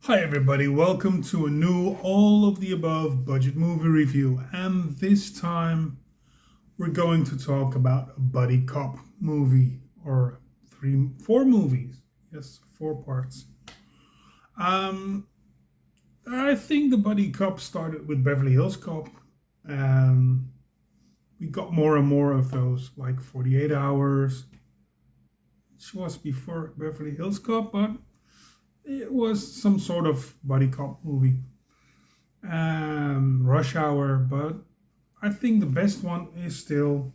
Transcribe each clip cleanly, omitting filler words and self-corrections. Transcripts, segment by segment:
Hi everybody, welcome to a new all of the above budget movie review, and this time we're going to talk about a buddy cop movie, or four movies. Yes, four parts. Um I think the buddy cop started with Beverly Hills Cop, and we got more and more of those, like 48 Hours, which was before Beverly Hills Cop, but it was some sort of buddy cop movie. Rush Hour, but I think the best one is still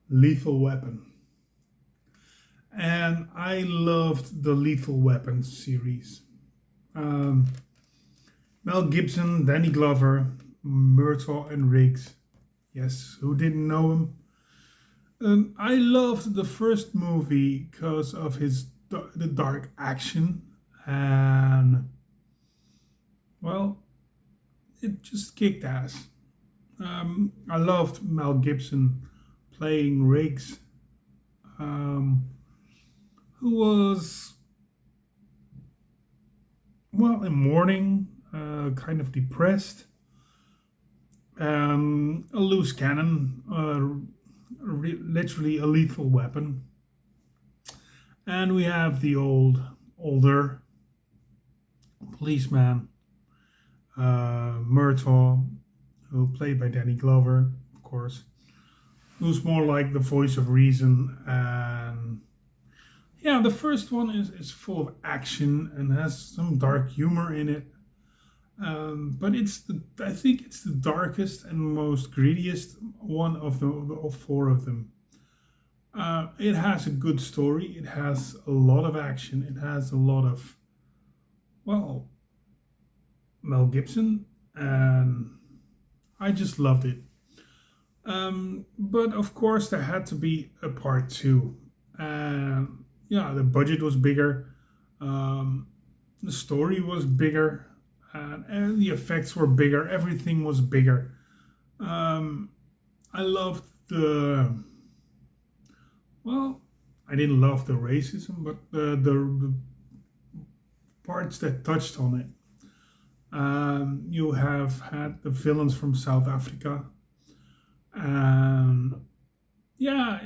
Lethal Weapon. And I loved the Lethal Weapon series. Um, Mel Gibson, Danny Glover, Murtaugh, and Riggs. Yes, who didn't know him? I loved the first movie because of the dark action, and well, it just kicked ass. I loved Mel Gibson playing Riggs, um, who was, well, in mourning, kind of depressed, a loose cannon, literally a lethal weapon. And we have the older policeman, Murtaugh, who played by Danny Glover, of course, who's more like the voice of reason. And yeah, the first one is full of action and has some dark humor in it. But I think it's the darkest and most greediest one of four of them. It has a good story. It has a lot of action. It has a lot of, well, Mel Gibson, and I just loved it. But of course, there had to be a part two. And yeah, the budget was bigger, um, the story was bigger, and the effects were bigger. Everything was bigger. Um, I loved well, I didn't love the racism, but the parts that touched on it. You have had the villains from South Africa, and yeah,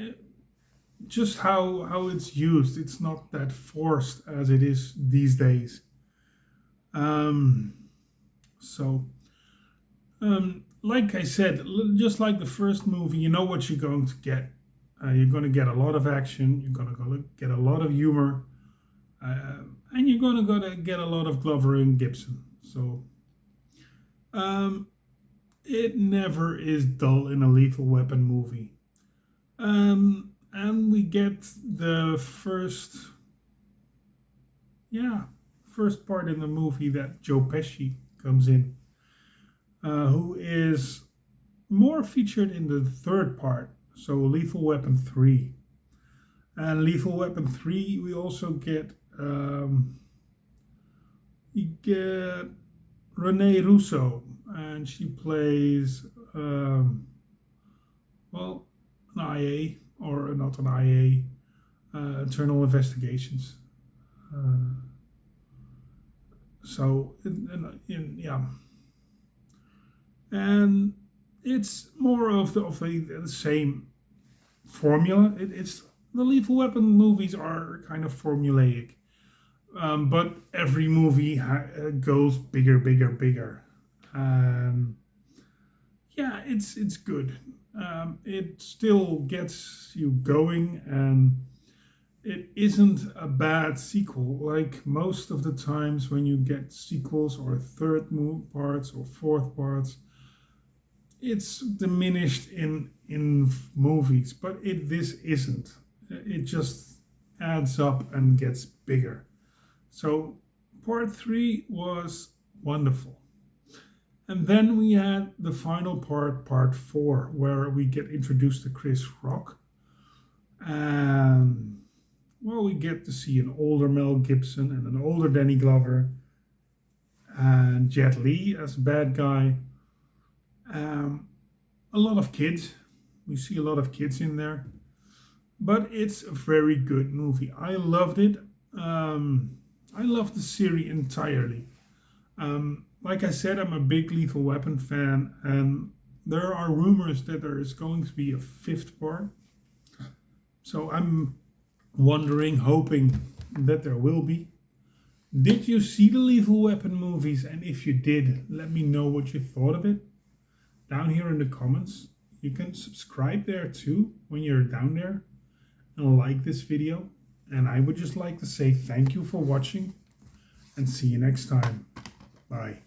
just how it's used. It's not that forced as it is these days. Um, so, like I said, just like the first movie, you know what you're going to get. You're going to get a lot of action. You're going to get a lot of humor, uh, and you're going to get a lot of Glover and Gibson. So, um, it never is dull in a Lethal Weapon movie. And we get the yeah, first part in the movie that Joe Pesci comes in, who is more featured in the third part, so Lethal Weapon 3. And Lethal Weapon 3, we get Renee Russo, and she plays, well, an IA, or not an IA, Internal Investigations. Uh, yeah, and it's more of the same formula. It's the Lethal Weapon movies are kind of formulaic, but every movie goes bigger, bigger, bigger. Um, yeah, it's good. It still gets you going, and it isn't a bad sequel. Like most of the times when you get sequels or parts or fourth parts, it's diminished in movies, but this isn't. It just adds up and gets bigger. So part three was wonderful. And then we had the final part, part four, where we get introduced to Chris Rock. And well, we get to see an older Mel Gibson and an older Danny Glover and Jet Li as a bad guy. Um, a lot of kids. We see a lot of kids in there, but it's a very good movie. I loved it. Um, I love the series entirely. Like I said, I'm a big Lethal Weapon fan, and there are rumors that there is going to be a fifth part. So I'm wondering, hoping that there will be. Did you see the Lethal Weapon movies? And if you did, let me know what you thought of it down here in the comments. You can subscribe there too when you're down there, and like this video. And I would just like to say thank you for watching, and see you next time. Bye.